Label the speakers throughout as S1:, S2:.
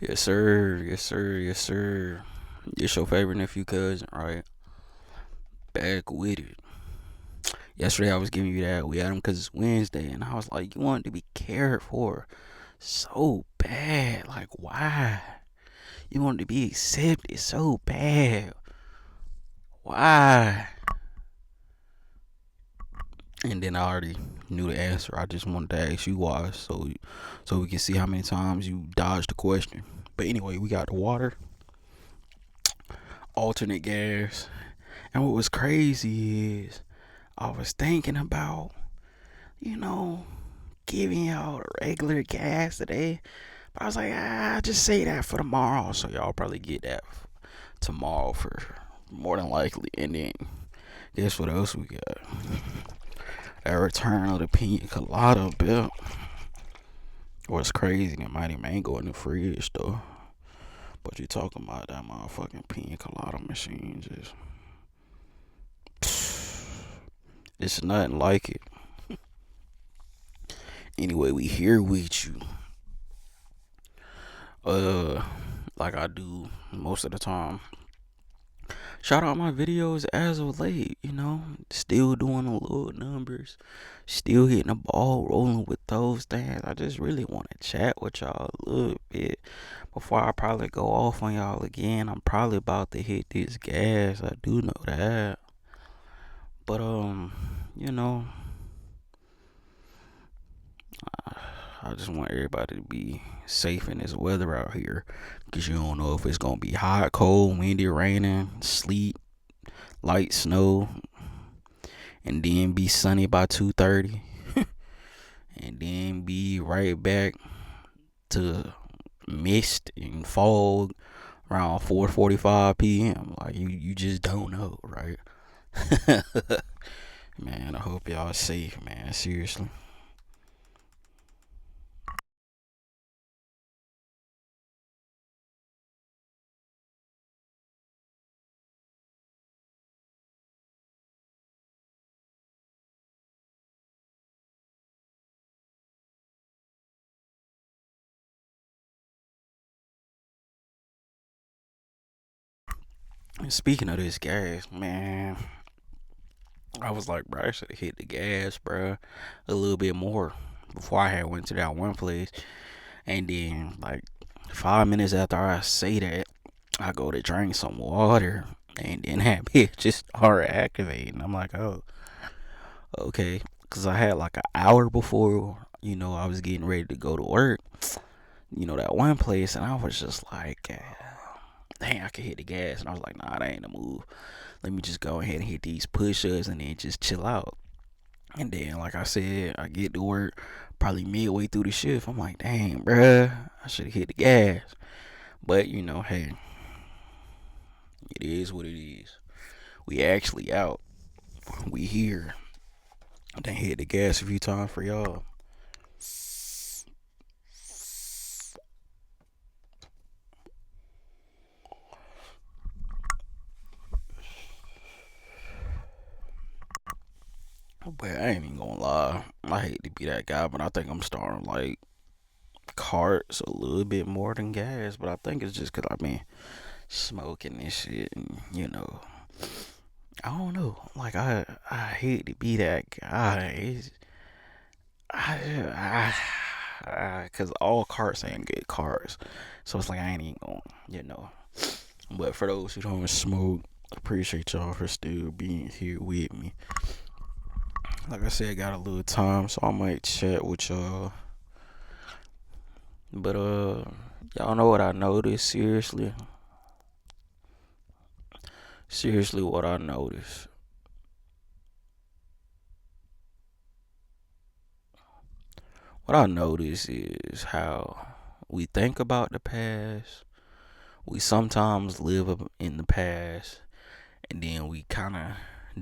S1: Yes, sir. Yes, sir. Yes, sir. It's your favorite nephew cousin, right? Back with it. Yesterday I was giving you that we had him because it's Wednesday, and I was like, you want to be cared for so bad. Like, why? You want to be accepted so bad. Why? And then I already knew the answer. I just wanted to ask you why, so we can see how many times you dodged the question. But anyway, we got the water, alternate gas, and what was crazy is I was thinking about, you know, giving y'all regular gas today. But I was like, just say that for tomorrow. So y'all probably get that tomorrow for more than likely. And then guess what else we got? That return of the pina colada bill. What's crazy, the mighty mango in the fridge though. But you talking about that motherfucking pina colada machine just it's nothing like it. Anyway, we here with you. Uh like I do most of the time. Shout out my videos as of late, still doing the little numbers, still hitting the ball rolling with those things. I just really want to chat with y'all a little bit before I probably go off on y'all again. I'm probably about to hit this gas. I do know that. But you know, I just want everybody to be safe in this weather out here, cause you don't know if it's gonna be hot, cold, windy, raining, sleet, light snow, and then be sunny by 2:30, and then be right back to mist and fog around 4:45 p.m. Like you just don't know, right? Man, I hope y'all safe, man. Seriously. And speaking of this gas, man, I was like, bro, I should have hit the gas, bro, a little bit more before I had went to that one place. And then, like 5 minutes after I say that, I go to drink some water, and then that bitch just start activating. I'm like, oh, okay, because I had like an hour before, I was getting ready to go to work. That one place, and I was just like, dang, I could hit the gas, and I was like, nah, that ain't the move. Let me just go ahead and hit these push-ups and then just chill out. And then, like I said, I get to work probably midway through the shift. I'm like, dang, bruh, I should have hit the gas. But, hey, it is what it is. We actually out. We here. I done hit the gas a few times for y'all. But I ain't even gonna lie. I hate to be that guy, but I think I'm starting like carts a little bit more than gas. But I think it's just because I've been smoking this shit, and I don't know. Like I hate to be that guy. Cause all carts ain't good carts, so it's like I ain't even gonna. But for those who don't smoke, I appreciate y'all for still being here with me. Like I said, I got a little time, so I might chat with y'all. But y'all know what I noticed? Seriously, what I noticed. What I notice is how we think about the past. We sometimes live in the past, and then we kind of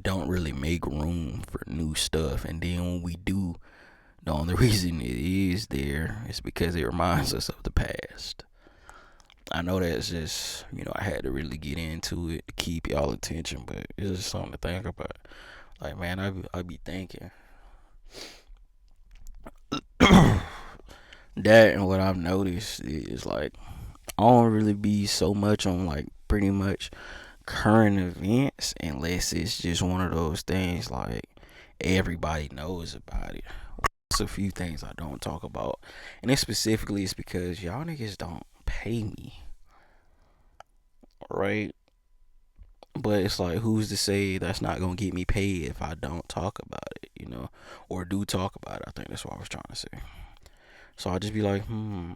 S1: don't really make room for new stuff. And then when we do, the only reason it is there is because it reminds us of the past. I know that's just, I had to really get into it to keep y'all attention, but it's just something to think about. Like, man, I be thinking that, and what I've noticed is like I don't really be so much on like pretty much current events unless it's just one of those things like everybody knows about it. It's a few things I don't talk about, and it specifically is because y'all niggas don't pay me, right? But it's like, who's to say that's not gonna get me paid if I don't talk about it, or do talk about it? I think that's what I was trying to say. So I'll just be like, hmm.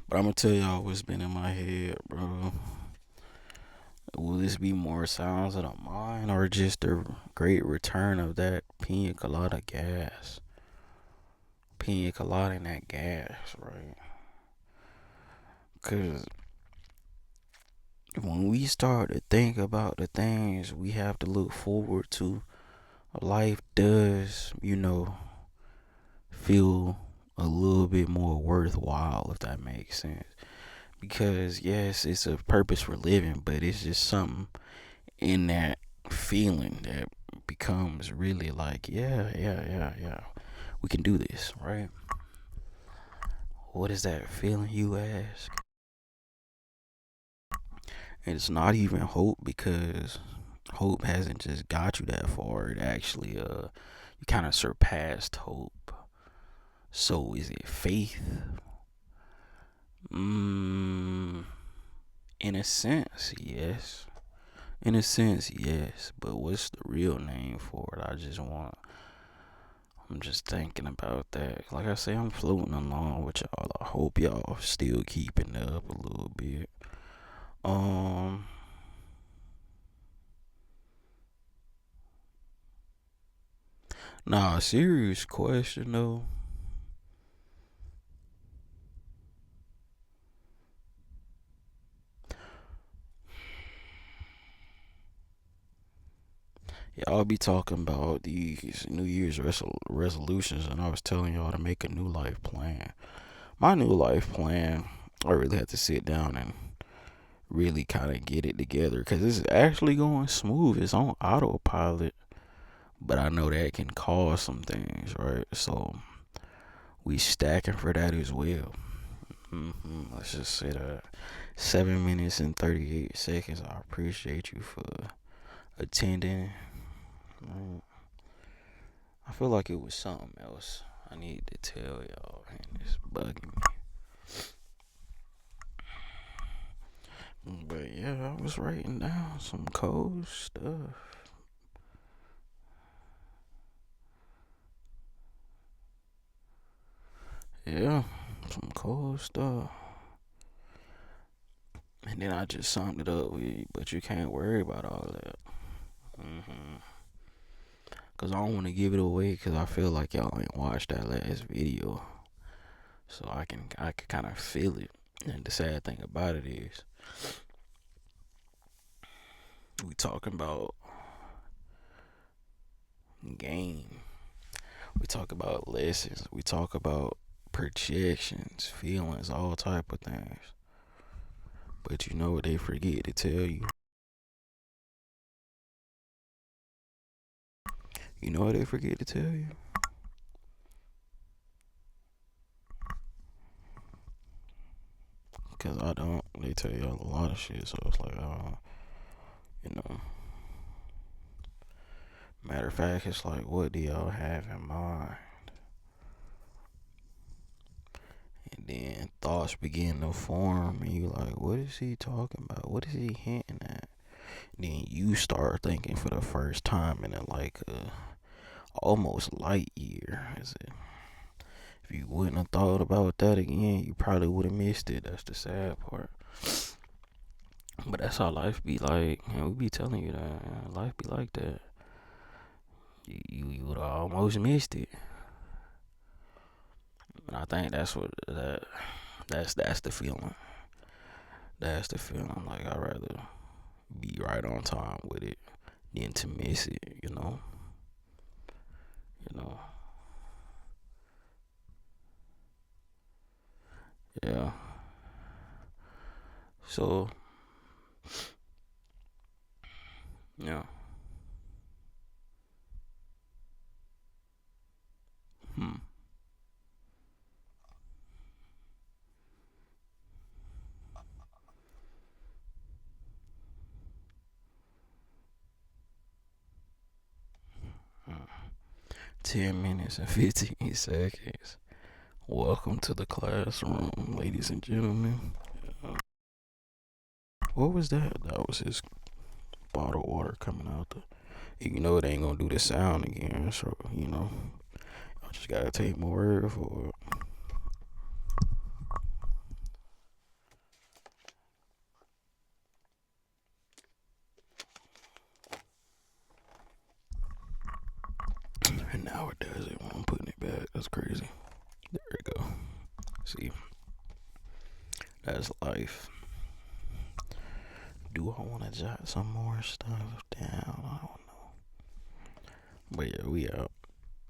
S1: But I'm gonna tell y'all what's been in my head, bro. Will this be more sounds of the mind or just the great return of that pina colada gas? Pina colada and that gas, right? Because when we start to think about the things we have to look forward to, life does, feel a little bit more worthwhile, if that makes sense. Because, yes, it's a purpose for living, but it's just something in that feeling that becomes really like, yeah, yeah, yeah, yeah, we can do this, right? What is that feeling, you ask? And it's not even hope, because hope hasn't just got you that far. It actually, you kind of surpassed hope. So is it faith? Mm, in a sense, yes. In a sense, yes. But what's the real name for it? I'm just thinking about that. Like I say, I'm floating along with y'all. I hope y'all still keeping up a little bit. Um, nah, serious question though. Y'all be talking about these New Year's resolutions, and I was telling y'all to make a new life plan. My new life plan, I really had to sit down and really kind of get it together because it's actually going smooth. It's on autopilot, but I know that can cause some things, right? So we stacking for that as well. Let's just say that 7 minutes and 38 seconds. I appreciate you for attending. Mm, I feel like it was something else I need to tell y'all, and it's bugging me. But yeah, I was writing down some cold stuff. Yeah, some cold stuff. And then I just summed it up with, but you can't worry about all that. hmm Cause I don't want to give it away, cause I feel like y'all ain't watched that last video, so I can kind of feel it. And the sad thing about it is, we talking about game. We talk about lessons. We talk about projections, feelings, all type of things. But you know what they forget to tell you? You know what they forget to tell you? Cause I don't. They tell y'all a lot of shit, so it's like, you know. Matter of fact, it's like, what do y'all have in mind? And then thoughts begin to form, and you like, what is he talking about? What is he hinting at? And then you start thinking for the first time in like a almost light year. Is it? If you wouldn't have thought about that again, you probably would have missed it. That's the sad part. But that's how life be like. And we be telling you that life be like that. You would have almost missed it. And I think that's the feeling. That's the feeling. Like, I'd rather be right on time with it than to miss it. You know. Yeah. So yeah. 10 minutes and 15 seconds. Welcome to the classroom, ladies and gentlemen. What was that? That was his bottled water coming out. You know it ain't gonna do the sound again, so I just gotta take my word for it. And now it does it when I'm putting it back. That's crazy. There we go. See, that's life. Do I want to jot some more stuff down? I don't know. But yeah, we out.